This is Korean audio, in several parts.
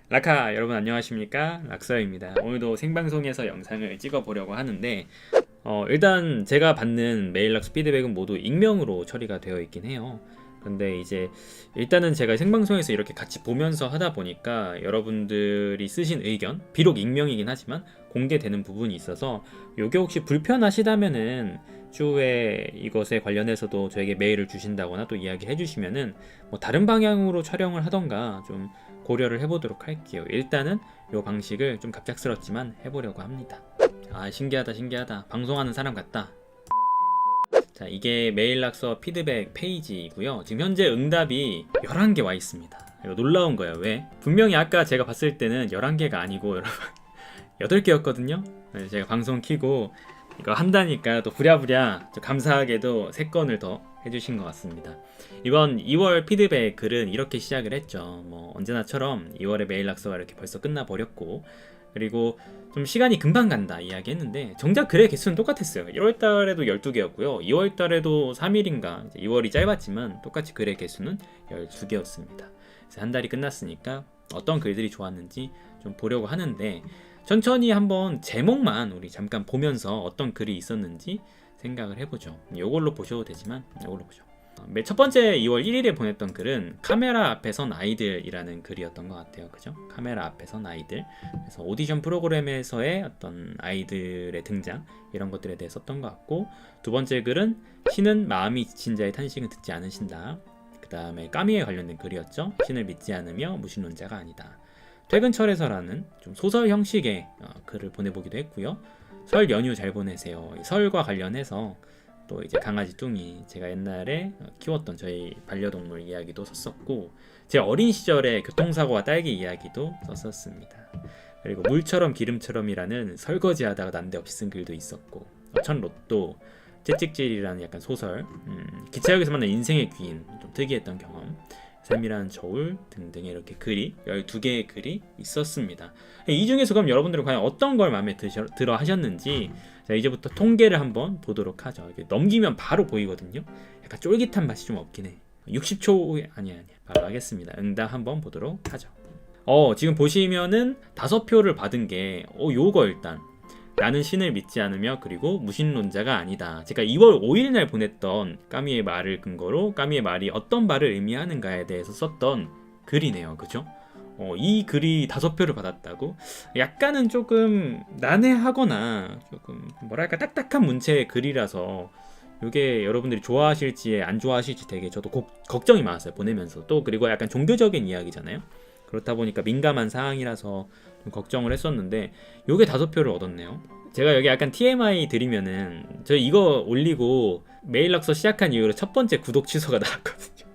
라카 여러분 안녕하십니까? 락서입니다. 오늘도 생방송에서 영상을 찍어보려고 하는데 일단 제가 받는 메일 락서 피드백은 모두 익명으로 처리가 되어 있긴 해요. 근데 이제 일단은 제가 생방송에서 이렇게 같이 보면서 하다 보니까 여러분들이 쓰신 의견, 비록 익명이긴 하지만 공개되는 부분이 있어서 요게 혹시 불편하시다면은 추후에 이것에 관련해서도 저에게 메일을 주신다거나 또 이야기해 주시면은 뭐 다른 방향으로 촬영을 하던가 좀 고려를 해보도록 할게요. 일단은 이 방식을 좀 갑작스럽지만 해보려고 합니다. 아, 신기하다. 방송하는 사람 같다. 자, 이게 메일 락서 피드백 페이지이고요. 지금 현재 응답이 11개 와 있습니다. 이거 놀라운 거예요. 왜? 분명히 아까 제가 봤을 때는 11개가 아니고 여러분 8개였거든요. 제가 방송 키고 이거 한다니까 또 부랴부랴 감사하게도 3건을 더 해주신 것 같습니다. 이번 2월 피드백 글은 이렇게 시작을 했죠. 뭐 언제나처럼 2월의 메일 낙서가 이렇게 벌써 끝나버렸고, 그리고 좀 시간이 금방 간다 이야기 했는데 정작 글의 개수는 똑같았어요. 1월달에도 12개였고요 2월달에도 3일인가 2월이 짧았지만 똑같이 글의 개수는 12개였습니다 그래서 한 달이 끝났으니까 어떤 글들이 좋았는지 좀 보려고 하는데, 천천히 한번 제목만 우리 잠깐 보면서 어떤 글이 있었는지 생각을 해보죠. 이걸로 보셔도 되지만 이걸로 보죠. 첫 번째 2월 1일에 보냈던 글은 카메라 앞에 선 아이들이라는 글이었던 것 같아요. 그죠? 카메라 앞에 선 아이들. 그래서 오디션 프로그램에서의 어떤 아이들의 등장 이런 것들에 대해 썼던 것 같고, 두 번째 글은 신은 마음이 지친 자의 탄식은 듣지 않으신다. 그 다음에 까미에 관련된 글이었죠. 신을 믿지 않으며 무신론자가 아니다. 퇴근철에서라는 좀 소설 형식의 글을 보내보기도 했고요. 설 연휴 잘 보내세요. 설과 관련해서 또 이제 강아지 뚱이 제가 옛날에 키웠던 저희 반려동물 이야기도 썼었고, 제 어린 시절의 교통사고와 딸기 이야기도 썼었습니다. 그리고 물처럼 기름처럼이라는 설거지하다가 난데없이 쓴 글도 있었고, 천 로또, 채찍질이라는 약간 소설, 기차역에서 만난 인생의 귀인, 좀 특이했던 경험, 삶이라는 저울 등등의 이렇게 글이 12개의 글이 있었습니다. 이 중에서 그럼 여러분들은 과연 어떤 걸 마음에 들어 하셨는지, 자, 이제부터 통계를 한번 보도록 하죠. 이렇게 넘기면 바로 보이거든요. 약간 쫄깃한 맛이 좀 없긴 해. 60초 후에 아니야 바로 하겠습니다. 응답 한번 보도록 하죠. 지금 보시면은 5표를 받은 게 요거 일단 나는 신을 믿지 않으며 그리고 무신론자가 아니다. 제가 2월 5일 날 보냈던 까미의 말을 근거로 까미의 말이 어떤 말을 의미하는가에 대해서 썼던 글이네요. 그죠? 이 글이 5표를 받았다고? 약간은 조금 난해하거나 조금 뭐랄까 딱딱한 문체의 글이라서 이게 여러분들이 좋아하실지 안 좋아하실지 되게 저도 걱정이 많았어요. 보내면서 또 그리고 약간 종교적인 이야기잖아요. 그렇다 보니까 민감한 사항이라서 좀 걱정을 했었는데 요게 5표를 얻었네요. 제가 여기 약간 TMI 드리면은 저 이거 올리고 메일 낙서 시작한 이후로 첫 번째 구독 취소가 나왔거든요.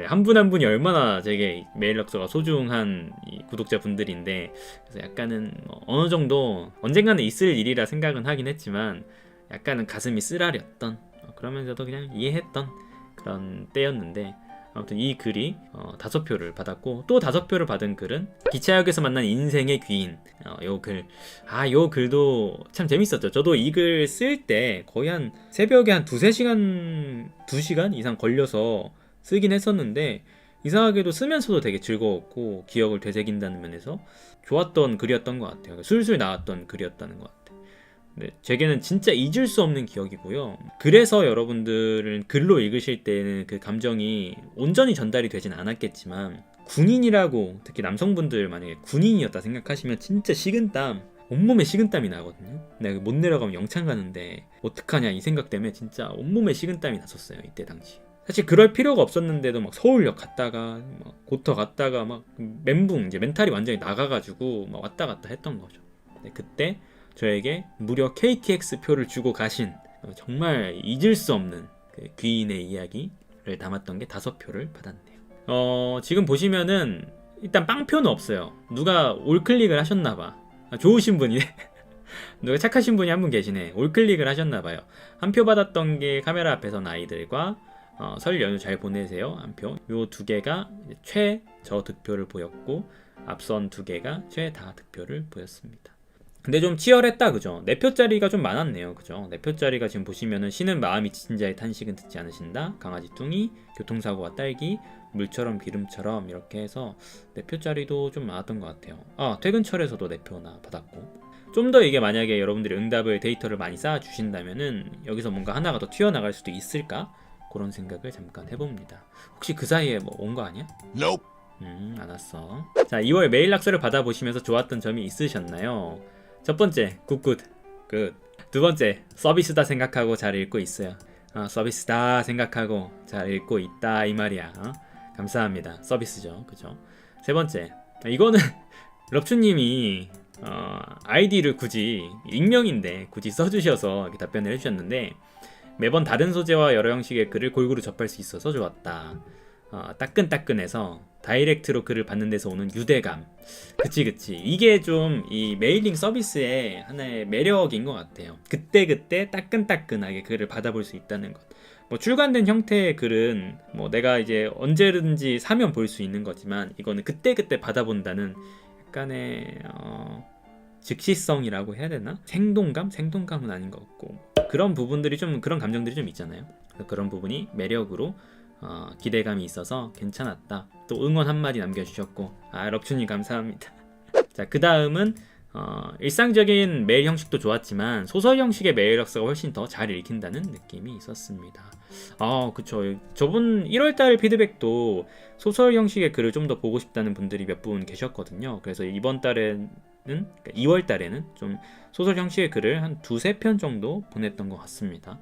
한 분 한 분이 얼마나 제게 메일 낙서가 소중한 이 구독자분들인데, 그래서 약간은 어느 정도 언젠가는 있을 일이라 생각은 하긴 했지만 약간은 가슴이 쓰라렸던, 그러면서도 그냥 이해했던 그런 때였는데, 아무튼 이 글이 5표를 받았고, 또 5표를 받은 글은 기차역에서 만난 인생의 귀인, 요 글. 요 글도 참 재밌었죠. 저도 이 글 쓸 때 거의 한 새벽에 한 2시간 이상 걸려서 쓰긴 했었는데, 이상하게도 쓰면서도 되게 즐거웠고 기억을 되새긴다는 면에서 좋았던 글이었던 것 같아요. 술술 나왔던 글이었다는 것 같아요. 네, 제게는 진짜 잊을 수 없는 기억이고요. 그래서 여러분들은 글로 읽으실 때는 그 감정이 온전히 전달이 되진 않았겠지만, 군인이라고 특히 남성분들 만약에 군인이었다 생각하시면 진짜 식은땀, 온몸에 식은땀이 나거든요. 내가 못 내려가면 영창 가는데 어떡하냐 이 생각 때문에 진짜 온몸에 식은땀이 났었어요. 이때 당시. 사실 그럴 필요가 없었는데도 막 서울역 갔다가 막 고터 갔다가 막 멘붕, 이제 멘탈이 완전히 나가가지고 막 왔다 갔다 했던 거죠. 근데 그때 저에게 무려 KTX 표를 주고 가신 정말 잊을 수 없는 그 귀인의 이야기를 담았던 게 5표를 받았네요. 지금 보시면은 일단 빵표는 없어요. 누가 올클릭을 하셨나봐. 좋으신 분이네. 누가 착하신 분이 한 분 계시네. 올클릭을 하셨나봐요. 한 표 받았던 게 카메라 앞에선 아이들과 설 연휴 잘 보내세요 한 표. 요 2개가 최저득표를 보였고, 앞선 2개가 최다득표를 보였습니다. 근데 좀 치열했다, 그죠? 4표짜리가 좀 많았네요, 그죠? 4표짜리가 지금 보시면은 신은 마음이 지친 자의 탄식은 듣지 않으신다, 강아지 뚱이, 교통사고와 딸기, 물처럼 기름처럼 이렇게 해서 4표짜리도 좀 많았던 것 같아요. 퇴근철에서도 4표나 받았고, 좀 더 이게 만약에 여러분들이 응답을 데이터를 많이 쌓아 주신다면은 여기서 뭔가 하나가 더 튀어나갈 수도 있을까? 그런 생각을 잠깐 해봅니다. 혹시 그 사이에 뭐 온 거 아니야? Nope. 안 왔어. 자, 2월 메일 낙서를 받아보시면서 좋았던 점이 있으셨나요? 첫 번째, 굿굿. 굿. 두 번째, 서비스다 생각하고 잘 읽고 있어요. 서비스다 생각하고 잘 읽고 있다 이 말이야. 감사합니다. 서비스죠. 그죠? 세 번째, 이거는 럽추님이 아이디를 굳이 익명인데 굳이 써주셔서 이렇게 답변을 해주셨는데, 매번 다른 소재와 여러 형식의 글을 골고루 접할 수 있어서 좋았다. 따끈따끈해서 다이렉트로 글을 받는 데서 오는 유대감. 그치. 이게 좀 이 메일링 서비스의 하나의 매력인 것 같아요. 그때그때 따끈따끈하게 글을 받아볼 수 있다는 것. 뭐 출간된 형태의 글은 뭐 내가 이제 언제든지 사면 볼 수 있는 거지만, 이거는 그때그때 받아본다는 약간의 즉시성이라고 해야 되나? 생동감은 아닌 것 같고, 그런 부분들이 좀, 그런 감정들이 좀 있잖아요. 그런 부분이 매력으로 기대감이 있어서 괜찮았다. 또 응원 한마디 남겨주셨고, 럽춘님 감사합니다. 자, 그 다음은 일상적인 메일 형식도 좋았지만 소설 형식의 메일 낙서가 훨씬 더 잘 읽힌다는 느낌이 있었습니다. 그쵸. 저번 1월달 피드백도 소설 형식의 글을 좀 더 보고 싶다는 분들이 몇 분 계셨거든요. 그래서 이번 달에는, 그러니까 2월 달에는 좀 소설 형식의 글을 한 2-3편 정도 보냈던 것 같습니다.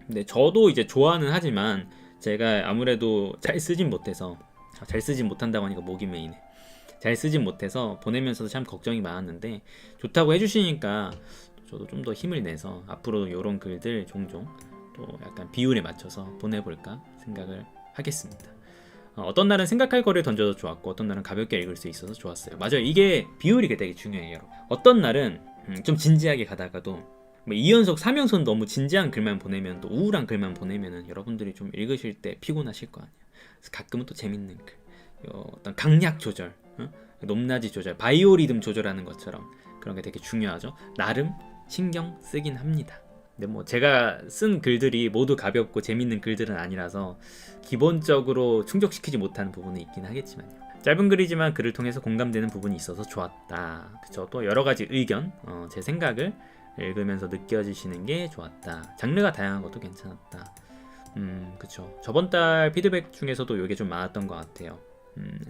근데 저도 이제 좋아는 하지만 제가 아무래도 잘 쓰진 못해서, 잘 쓰진 못한다고 하니까 목이 메이네. 잘 쓰진 못해서 보내면서도 참 걱정이 많았는데, 좋다고 해주시니까 저도 좀 더 힘을 내서 앞으로 이런 글들 종종 또 약간 비율에 맞춰서 보내볼까 생각을 하겠습니다. 어떤 날은 생각할 거리를 던져도 좋았고, 어떤 날은 가볍게 읽을 수 있어서 좋았어요. 맞아요. 이게 비율이 되게 중요해요, 여러분. 어떤 날은 좀 진지하게 가다가도 뭐 2연속 3연속 너무 진지한 글만 보내면, 또 우울한 글만 보내면은 여러분들이 좀 읽으실 때 피곤하실 거 아니에요. 그래서 가끔은 또 재밌는 글, 어떤 강약 조절, 높낮이 조절, 바이오리듬 조절하는 것처럼 그런 게 되게 중요하죠. 나름 신경 쓰긴 합니다. 근데 뭐 제가 쓴 글들이 모두 가볍고 재밌는 글들은 아니라서 기본적으로 충족시키지 못하는 부분은 있긴 하겠지만요. 짧은 글이지만 글을 통해서 공감되는 부분이 있어서 좋았다. 그쵸? 또 여러 가지 의견, 제 생각을 읽으면서 느껴지시는 게 좋았다. 장르가 다양한 것도 괜찮았다. 그쵸. 저번 달 피드백 중에서도 이게 좀 많았던 것 같아요.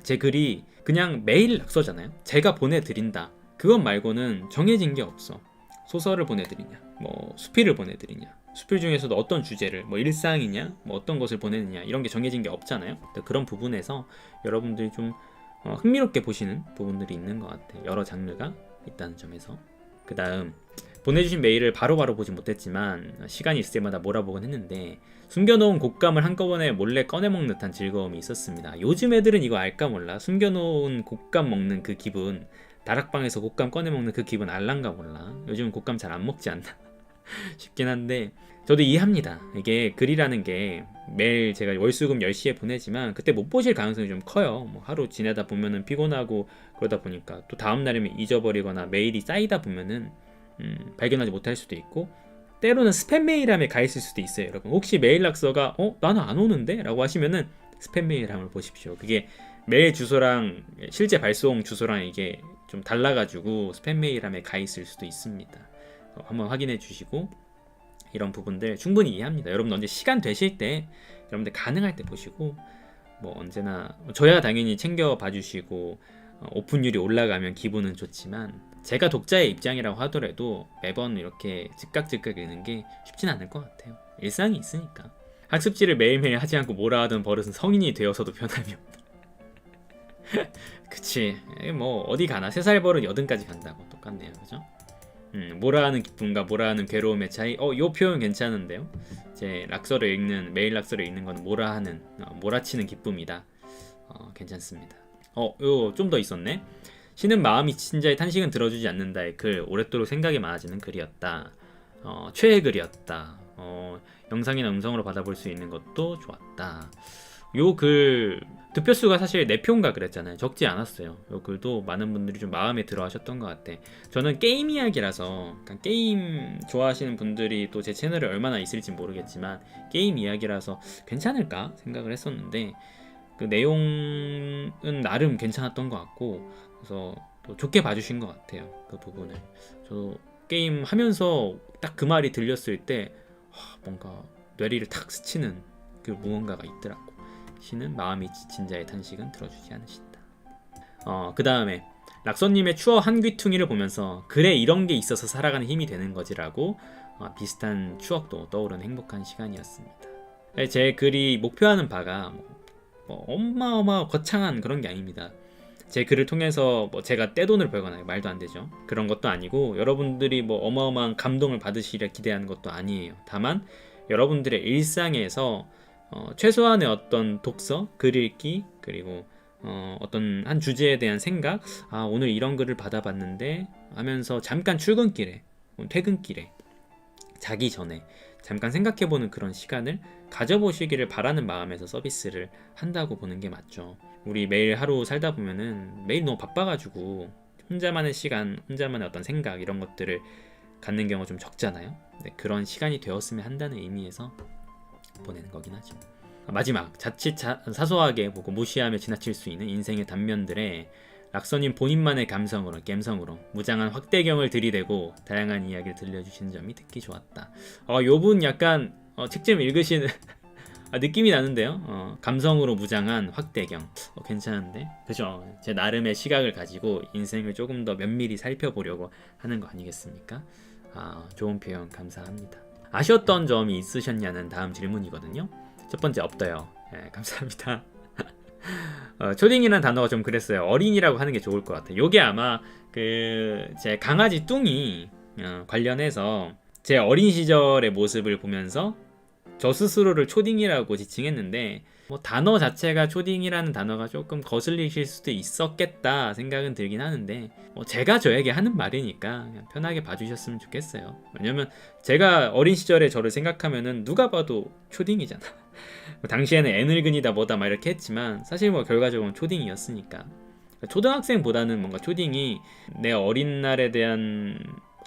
제 글이 그냥 메일 낙서잖아요. 제가 보내드린다. 그것 말고는 정해진 게 없어. 소설을 보내드리냐, 뭐 수필을 보내드리냐, 수필 중에서도 어떤 주제를, 뭐 일상이냐, 뭐 어떤 것을 보내느냐, 이런 게 정해진 게 없잖아요. 그런 부분에서 여러분들이 좀 흥미롭게 보시는 부분들이 있는 것 같아요. 여러 장르가 있다는 점에서. 그 다음, 보내주신 메일을 바로바로 보지 못했지만 시간이 있을 때마다 몰아보곤 했는데, 숨겨놓은 곶감을 한꺼번에 몰래 꺼내먹는 듯한 즐거움이 있었습니다. 요즘 애들은 이거 알까 몰라. 숨겨놓은 곶감 먹는 그 기분, 다락방에서 곶감 꺼내먹는 그 기분 알란가 몰라. 요즘은 곶감 잘 안 먹지 않나 싶긴 한데, 저도 이해합니다. 이게 글이라는 게 매일 제가 월수금 10시에 보내지만 그때 못 보실 가능성이 좀 커요. 뭐 하루 지내다 보면은 피곤하고, 그러다 보니까 또 다음 날이면 잊어버리거나 메일이 쌓이다 보면은 발견하지 못할 수도 있고, 때로는 스팸 메일함에 가 있을 수도 있어요. 여러분, 혹시 메일 낙서가 나는 안 오는데? 라고 하시면은 스팸 메일함을 보십시오. 그게 메일 주소랑 실제 발송 주소랑 이게 좀 달라가지고 스팸 메일함에 가 있을 수도 있습니다. 한번 확인해 주시고, 이런 부분들 충분히 이해합니다. 여러분 언제 시간 되실 때, 여러분들 가능할 때 보시고, 뭐 언제나 저야 당연히 챙겨 봐주시고 오픈율이 올라가면 기분은 좋지만, 제가 독자의 입장이라고 하더라도 매번 이렇게 즉각 읽는 게 쉽진 않을 것 같아요. 일상이 있으니까. 학습지를 매일매일 하지 않고 뭐라 하던 버릇은 성인이 되어서도 변함이 없다. 그치, 뭐 어디 가나 3살 버릇 80까지 간다고 똑같네요. 그죠? 뭐라 하는 기쁨과 뭐라 하는 괴로움의 차이. 요 표현 괜찮은데요. 제 낙서를 읽는, 메일 낙서를 읽는 건 뭐라 하는, 몰아치는 기쁨이다. 괜찮습니다. 요 좀 더 있었네. 쉬는 마음이 지친 자의 탄식은 들어주지 않는다의 글, 오랫도록 생각이 많아지는 글이었다. 최애 글이었다. 영상이나 음성으로 받아볼 수 있는 것도 좋았다. 요 글 득표수가 사실 4표인가 그랬잖아요. 적지 않았어요. 요 글도 많은 분들이 좀 마음에 들어 하셨던 것 같아. 저는 게임 이야기라서, 그러니까 게임 좋아하시는 분들이 또 제 채널에 얼마나 있을지 모르겠지만 게임 이야기라서 괜찮을까 생각을 했었는데, 그 내용은 나름 괜찮았던 것 같고, 그래서 또 좋게 봐주신 것 같아요. 그 부분을. 저도 게임 하면서 딱 그 말이 들렸을 때 뭔가 뇌리를 탁 스치는 그 무언가가 있더라고. 시는 마음이 지친 자의 탄식은 들어주지 않으신다. 그 다음에 락서님의 추억 한귀퉁이를 보면서 그래 이런 게 있어서 살아가는 힘이 되는 거지라고 비슷한 추억도 떠오르는 행복한 시간이었습니다. 제 글이 목표하는 바가 뭐 어마어마 거창한 그런 게 아닙니다. 제 글을 통해서 뭐 제가 떼돈을 벌거나 말도 안 되죠. 그런 것도 아니고 여러분들이 뭐 어마어마한 감동을 받으시려 기대하는 것도 아니에요. 다만 여러분들의 일상에서 최소한의 어떤 독서, 글 읽기, 그리고 어떤 한 주제에 대한 생각, 오늘 이런 글을 받아봤는데 하면서 잠깐 출근길에, 퇴근길에, 자기 전에 잠깐 생각해보는 그런 시간을 가져보시기를 바라는 마음에서 서비스를 한다고 보는 게 맞죠. 우리 매일 하루 살다 보면은 매일 너무 바빠가지고 혼자만의 시간, 혼자만의 어떤 생각 이런 것들을 갖는 경우가 좀 적잖아요. 네, 그런 시간이 되었으면 한다는 의미에서 보내는 거긴 하죠. 마지막, 자칫 사소하게 보고 무시하며 지나칠 수 있는 인생의 단면들에 락서님 본인만의 감성으로, 갬성으로 무장한 확대경을 들이대고 다양한 이야기를 들려주시는 점이 특히 좋았다. 요분 약간 책 좀 읽으시는 느낌이 나는데요. 감성으로 무장한 확대경 괜찮은데? 그죠? 제 나름의 시각을 가지고 인생을 조금 더 면밀히 살펴보려고 하는 거 아니겠습니까? 좋은 표현 감사합니다. 아쉬웠던 점이 있으셨냐는 다음 질문이거든요. 첫 번째, 없어요. 네, 감사합니다. 초딩이라는 단어가 좀 그랬어요. 어린이라고 하는 게 좋을 것 같아요. 요게 아마 제 강아지 뚱이 관련해서 제 어린 시절의 모습을 보면서 저 스스로를 초딩이라고 지칭했는데 단어 자체가 초딩이라는 단어가 조금 거슬리실 수도 있었겠다 생각은 들긴 하는데 제가 저에게 하는 말이니까 그냥 편하게 봐주셨으면 좋겠어요. 왜냐면 제가 어린 시절의 저를 생각하면은 누가 봐도 초딩이잖아. 당시에는 애늙은이다 뭐다 막 이렇게 했지만 사실 결과적으로는 초딩이었으니까 초등학생보다는 뭔가 초딩이 내 어린 날에 대한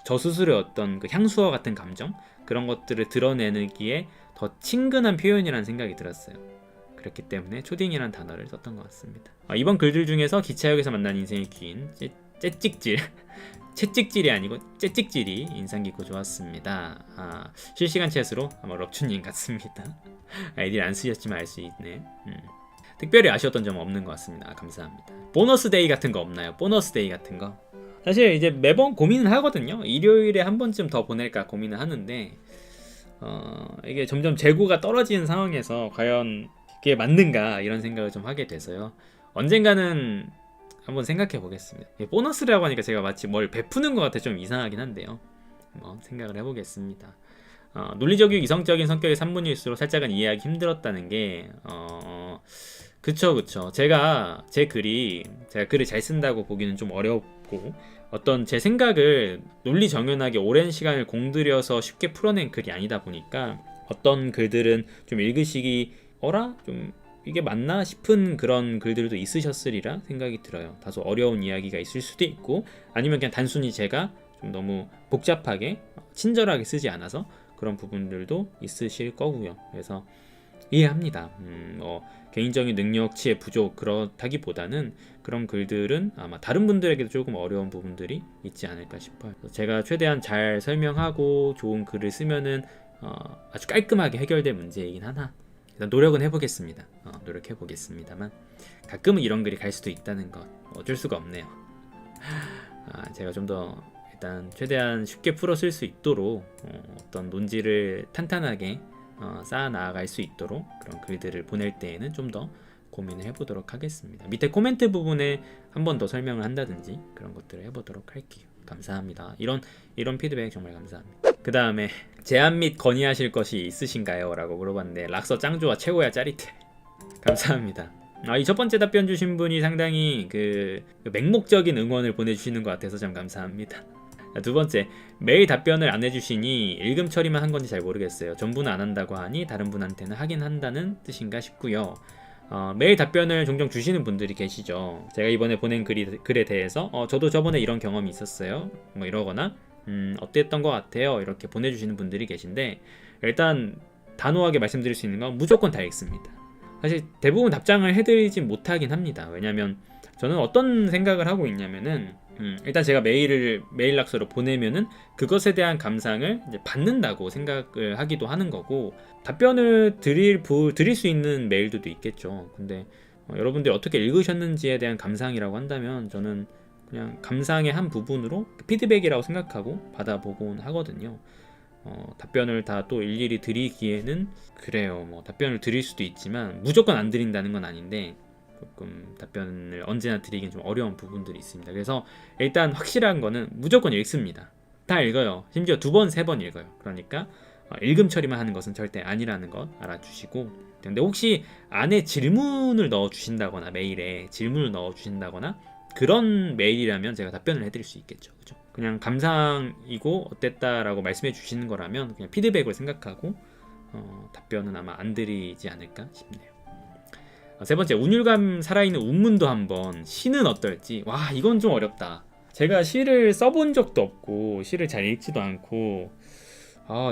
저 스스로의 어떤 그 향수와 같은 감정 그런 것들을 드러내기에 더 친근한 표현이라는 생각이 들었어요. 그렇기 때문에 초딩이라는 단어를 썼던 것 같습니다. 이번 글들 중에서 기차역에서 만난 인생의 귀인 째찍질 채찍질이 아니고 째찍질이 인상 깊고 좋았습니다. 실시간 챗으로 아마 럽춘님 같습니다. 아이디를 안 쓰셨지만 알 수 있네. 특별히 아쉬웠던 점은 없는 것 같습니다. 감사합니다. 보너스 데이 같은 거 없나요? 보너스 데이 같은 거? 사실 이제 매번 고민을 하거든요. 일요일에 한 번쯤 더 보낼까 고민을 하는데 이게 점점 재고가 떨어지는 상황에서 과연 그게 맞는가 이런 생각을 좀 하게 돼서요. 언젠가는 한번 생각해 보겠습니다. 보너스라고 하니까 제가 마치 뭘 베푸는 것 같아 좀 이상하긴 한데요. 생각을 해보겠습니다. 논리적이고 이성적인 성격의 산문일수록 살짝은 이해하기 힘들었다는 게 그쵸. 제가 글을 잘 쓴다고 보기는 좀 어렵고 어떤 제 생각을 논리 정연하게 오랜 시간을 공들여서 쉽게 풀어낸 글이 아니다 보니까 어떤 글들은 좀 읽으시기 좀 이게 맞나 싶은 그런 글들도 있으셨으리라 생각이 들어요. 다소 어려운 이야기가 있을 수도 있고 아니면 그냥 단순히 제가 좀 너무 복잡하게 친절하게 쓰지 않아서 그런 부분들도 있으실 거고요. 그래서 이해합니다. 개인적인 능력치의 부족 그렇다기보다는 그런 글들은 아마 다른 분들에게도 조금 어려운 부분들이 있지 않을까 싶어요. 제가 최대한 잘 설명하고 좋은 글을 쓰면은 아주 깔끔하게 해결될 문제이긴 하나 일단 노력은 해보겠습니다. 노력해보겠습니다만 가끔은 이런 글이 갈 수도 있다는 것 어쩔 수가 없네요. 제가 좀 더 일단 최대한 쉽게 풀어 쓸 수 있도록 어떤 논지를 탄탄하게 쌓아 나아갈 수 있도록 그런 글들을 보낼 때에는 좀 더 고민을 해보도록 하겠습니다. 밑에 코멘트 부분에 한 번 더 설명을 한다든지 그런 것들을 해보도록 할게요. 감사합니다. 이런 피드백 정말 감사합니다. 그 다음에 제안 및 건의하실 것이 있으신가요? 라고 물어봤는데 락서 짱좋아 최고야 짜릿해. 감사합니다. 이 첫 번째 답변 주신 분이 상당히 그 맹목적인 응원을 보내주시는 것 같아서 참 감사합니다. 두 번째, 매일 답변을 안 해주시니 읽음 처리만 한 건지 잘 모르겠어요. 전부는 안 한다고 하니 다른 분한테는 하긴 한다는 뜻인가 싶고요. 매일 답변을 종종 주시는 분들이 계시죠. 제가 이번에 보낸 글에 대해서 저도 저번에 이런 경험이 있었어요. 뭐 이러거나 어땠던 것 같아요. 이렇게 보내주시는 분들이 계신데 일단 단호하게 말씀드릴 수 있는 건 무조건 다 읽습니다. 사실 대부분 답장을 해드리지 못하긴 합니다. 왜냐면 저는 어떤 생각을 하고 있냐면은 일단 제가 메일 낙서를 보내면은 그것에 대한 감상을 이제 받는다고 생각을 하기도 하는 거고, 답변을 드릴 수 있는 메일들도 있겠죠. 근데 여러분들이 어떻게 읽으셨는지에 대한 감상이라고 한다면 저는 그냥 감상의 한 부분으로 피드백이라고 생각하고 받아보곤 하거든요. 답변을 다 또 일일이 드리기에는 그래요. 뭐 답변을 드릴 수도 있지만 무조건 안 드린다는 건 아닌데 조금 답변을 언제나 드리긴 좀 어려운 부분들이 있습니다. 그래서 일단 확실한 거는 무조건 읽습니다. 다 읽어요. 심지어 2번, 3번 읽어요. 그러니까 읽음 처리만 하는 것은 절대 아니라는 것 알아주시고, 근데 혹시 안에 질문을 넣어 주신다거나 메일에 질문을 넣어 주신다거나 그런 메일이라면 제가 답변을 해드릴 수 있겠죠. 그죠? 그냥 감상이고 어땠다라고 말씀해 주시는 거라면 그냥 피드백을 생각하고 답변은 아마 안 드리지 않을까 싶네요. 세 번째, 운율감 살아있는 운문도 한번. 시는 어떨지. 와, 이건 좀 어렵다. 제가 시를 써본 적도 없고 시를 잘 읽지도 않고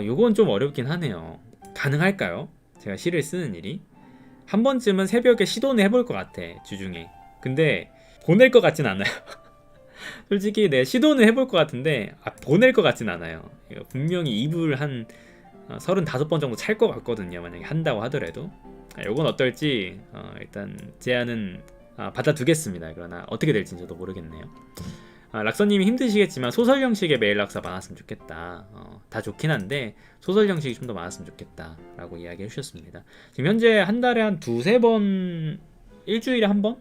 이건 좀 어렵긴 하네요. 가능할까요? 제가 시를 쓰는 일이 한 번쯤은 새벽에 시도는 해볼 것 같아, 주중에. 근데 보낼 것 같진 않아요. 솔직히 내 시도는 해볼 것 같은데 보낼 것 같진 않아요. 분명히 입을 한 35번 정도 찰 것 같거든요, 만약에 한다고 하더라도. 요건 어떨지 일단 제안은 받아두겠습니다. 그러나 어떻게 될지 저도 모르겠네요. 락서님이 힘드시겠지만 소설 형식의 메일 낙서 많았으면 좋겠다. 다 좋긴 한데 소설 형식이 좀 더 많았으면 좋겠다 라고 이야기 해주셨습니다. 지금 현재 한 달에 한 2-3번, 일주일에 한 번?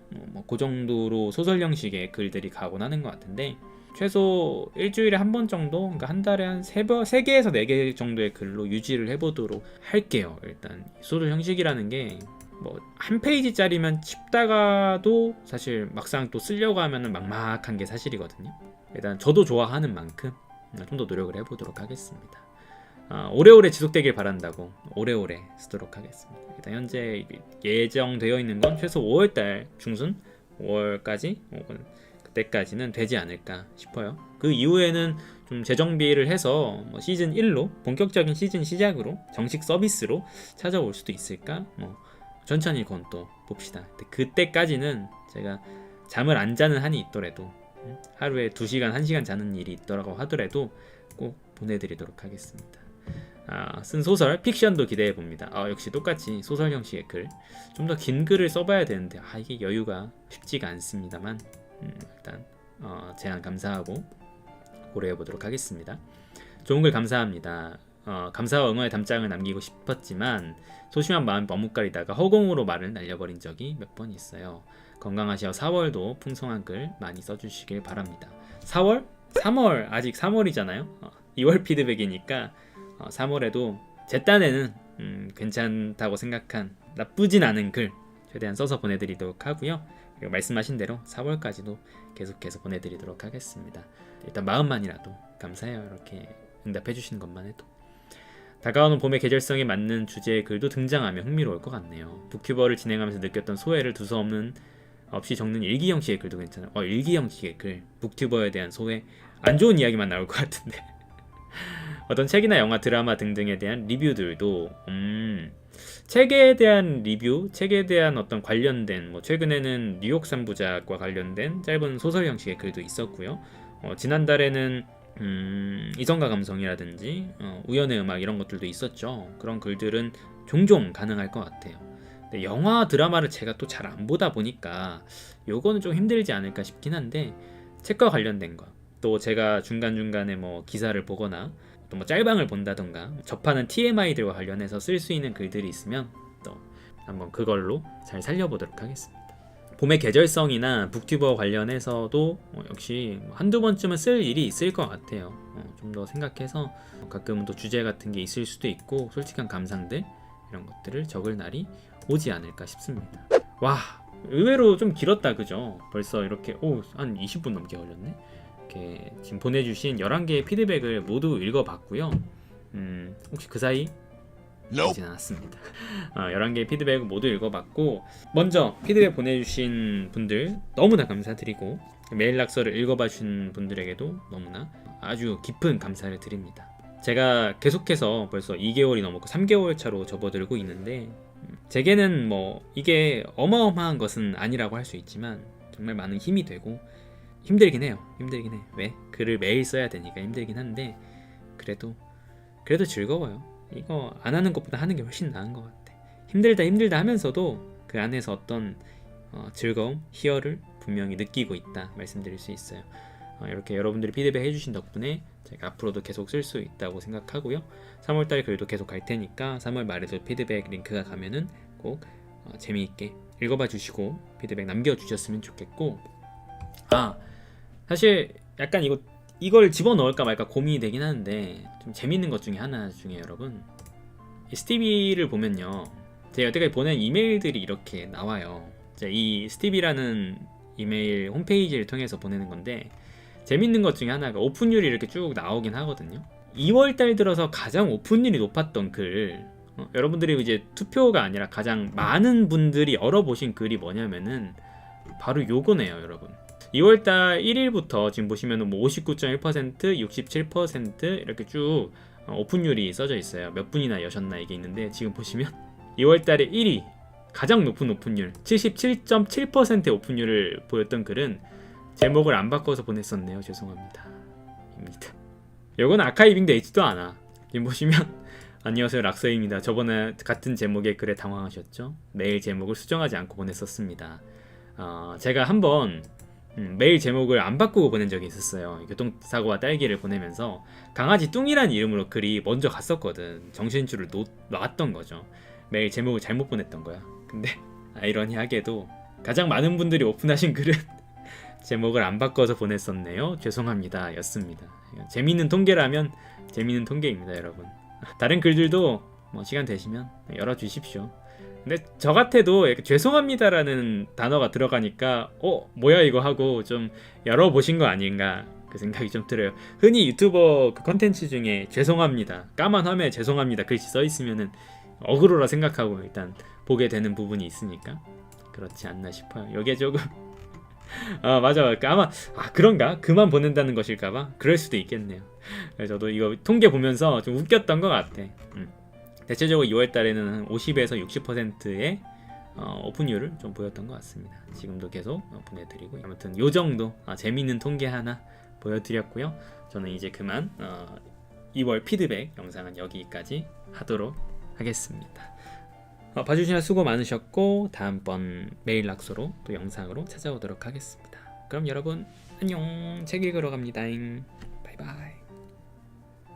그 정도로 소설 형식의 글들이 가곤 하는 것 같은데, 최소 일주일에 한 번 정도, 그러니까 한 달에 한 3개에서 4개 정도의 글로 유지를 해보도록 할게요. 일단 소설 형식이라는 게 뭐 한 페이지짜리면 쉽다가도 사실 막상 또 쓰려고 하면은 막막한 게 사실이거든요. 일단 저도 좋아하는 만큼 좀 더 노력을 해보도록 하겠습니다. 오래오래 지속되길 바란다고 오래오래 쓰도록 하겠습니다. 일단 현재 예정되어 있는 건 최소 5월달 중순, 5월까지 혹은 그때까지는 되지 않을까 싶어요. 그 이후에는 좀 재정비를 해서 시즌 1로 본격적인 시즌 시작으로 정식 서비스로 찾아올 수도 있을까? 천천히 그건 또 봅시다. 그때까지는 제가 잠을 안 자는 한이 있더라도 하루에 2시간, 1시간 자는 일이 있더라고 하더라도 꼭 보내드리도록 하겠습니다. 쓴 소설 픽션도 기대해 봅니다. 역시 똑같이 소설 형식의 글, 좀 더 긴 글을 써봐야 되는데 이게 여유가 쉽지가 않습니다만 일단 제안 감사하고 고려해 보도록 하겠습니다. 좋은 글 감사합니다. 감사와 응원의 답장을 남기고 싶었지만 소심한 마음이 머뭇거리다가 허공으로 말을 날려버린 적이 몇 번 있어요. 건강하시어 4월도 풍성한 글 많이 써주시길 바랍니다. 4월? 3월, 아직 3월이잖아요. 2월 피드백이니까 3월에도 제 딴에는 괜찮다고 생각한 나쁘진 않은 글 최대한 써서 보내드리도록 하고요. 그리고 말씀하신 대로 4월까지도 계속해서 보내드리도록 하겠습니다. 일단 마음만이라도 감사해요. 이렇게 응답해 주시는 것만 해도. 다가오는 봄의 계절성에 맞는 주제의 글도 등장하며 흥미로울 것 같네요. 북튜버를 진행하면서 느꼈던 소외를 두서없는 없이 적는 일기 형식의 글도 괜찮아요. 일기 형식의 글, 북튜버에 대한 소외, 안 좋은 이야기만 나올 것 같은데. 어떤 책이나 영화, 드라마 등등에 대한 리뷰들도 책에 대한 리뷰, 책에 대한 어떤 관련된 최근에는 뉴욕 3부작과 관련된 짧은 소설 형식의 글도 있었고요. 지난달에는 이성과 감성이라든지 우연의 음악 이런 것들도 있었죠. 그런 글들은 종종 가능할 것 같아요. 근데 영화, 드라마를 제가 또 잘 안 보다 보니까 요거는 좀 힘들지 않을까 싶긴 한데, 책과 관련된 거, 또 제가 중간중간에 기사를 보거나 또 짤방을 본다던가 접하는 TMI들과 관련해서 쓸 수 있는 글들이 있으면 또 한번 그걸로 잘 살려보도록 하겠습니다. 봄의 계절성이나 북튜버 관련해서도 역시 한두 번쯤은 쓸 일이 있을 것 같아요. 좀 더 생각해서 가끔은 또 주제 같은 게 있을 수도 있고 솔직한 감상들 이런 것들을 적을 날이 오지 않을까 싶습니다. 와, 의외로 좀 길었다, 그죠? 벌써 이렇게 한 20분 넘게 걸렸네. 이렇게 지금 보내주신 11개의 피드백을 모두 읽어봤고요. 혹시 그 사이 보진 않았습니다. 11개의 피드백을 모두 읽어봤고, 먼저 피드백 보내주신 분들 너무나 감사드리고, 메일 낙서를 읽어봐주신 분들에게도 너무나 아주 깊은 감사를 드립니다. 제가 계속해서 벌써 2개월이 넘었고 3개월 차로 접어들고 있는데 제게는 뭐 이게 어마어마한 것은 아니라고 할 수 있지만 정말 많은 힘이 되고 힘들긴 해요. 힘들긴 해. 왜? 글을 매일 써야 되니까 힘들긴 한데 그래도 즐거워요. 이거 안 하는 것보다 하는 게 훨씬 나은 것 같아. 힘들다 하면서도 그 안에서 어떤 즐거움, 희열을 분명히 느끼고 있다 말씀드릴 수 있어요. 이렇게 여러분들이 피드백 해주신 덕분에 제가 앞으로도 계속 쓸 수 있다고 생각하고요. 3월달 글도 계속 갈 테니까 3월 말에도 피드백 링크가 가면은 꼭 재미있게 읽어봐 주시고 피드백 남겨주셨으면 좋겠고, 사실 약간 이걸 집어넣을까 말까 고민이 되긴 하는데 좀 재밌는 것 중에 하나 중에 여러분, 이 스티비를 보면요, 제가 여태까지 보낸 이메일들이 이렇게 나와요. 이 스티비라는 이메일 홈페이지를 통해서 보내는 건데 재밌는 것 중에 하나가 오픈율이 이렇게 쭉 나오긴 하거든요. 2월달 들어서 가장 오픈율이 높았던 글, 여러분들이 이제 투표가 아니라 가장 많은 분들이 열어보신 글이 뭐냐면은 바로 요거네요 여러분. 2월달 1일부터 지금 보시면은 뭐 59.1%, 67% 이렇게 쭉 오픈율이 써져 있어요. 몇 분이나 여셨나 이게 있는데, 지금 보시면 2월달에 1위 가장 높은 오픈율 77.7%의 오픈율을 보였던 글은 제목을 안 바꿔서 보냈었네요. 죄송합니다. 입니다. 이건 아카이빙 돼 있지도 않아. 지금 보시면 안녕하세요 락서입니다. 저번에 같은 제목의 글에 당황하셨죠? 메일 제목을 수정하지 않고 보냈었습니다. 제가 한번 메일 제목을 안 바꾸고 보낸 적이 있었어요. 교통사고와 딸기를 보내면서 강아지 뚱이라는 이름으로 글이 먼저 갔었거든. 정신줄을 놨던 거죠. 메일 제목을 잘못 보냈던 거야. 근데 아이러니하게도 가장 많은 분들이 오픈하신 글은 제목을 안 바꿔서 보냈었네요. 죄송합니다 였습니다. 재미있는 통계라면 재미있는 통계입니다 여러분. 다른 글들도 뭐 시간 되시면 열어주십시오. 근데 저 같아도 이렇게 죄송합니다라는 단어가 들어가니까 뭐야 이거 하고 좀 열어보신 거 아닌가 그 생각이 좀 들어요. 흔히 유튜버 그 컨텐츠 중에 죄송합니다, 까만 화면에 죄송합니다 글씨 써있으면은 어그로라 생각하고 일단 보게 되는 부분이 있으니까 그렇지 않나 싶어요. 여기에 조금 맞아. 아마 그런가? 그만 보낸다는 것일까봐? 그럴 수도 있겠네요. 저도 이거 통계 보면서 좀 웃겼던 것 같아. 대체적으로 2월달에는 한 50에서 60%의 오픈율을 좀 보였던 것 같습니다. 지금도 계속 보내드리고, 아무튼 요 정도 재미있는 통계 하나 보여드렸고요. 저는 이제 그만 2월 피드백 영상은 여기까지 하도록 하겠습니다. 봐주시느라 수고 많으셨고, 다음번 메일 낙서로 또 영상으로 찾아오도록 하겠습니다. 그럼 여러분 안녕. 책 읽으러 갑니다. 바이바이.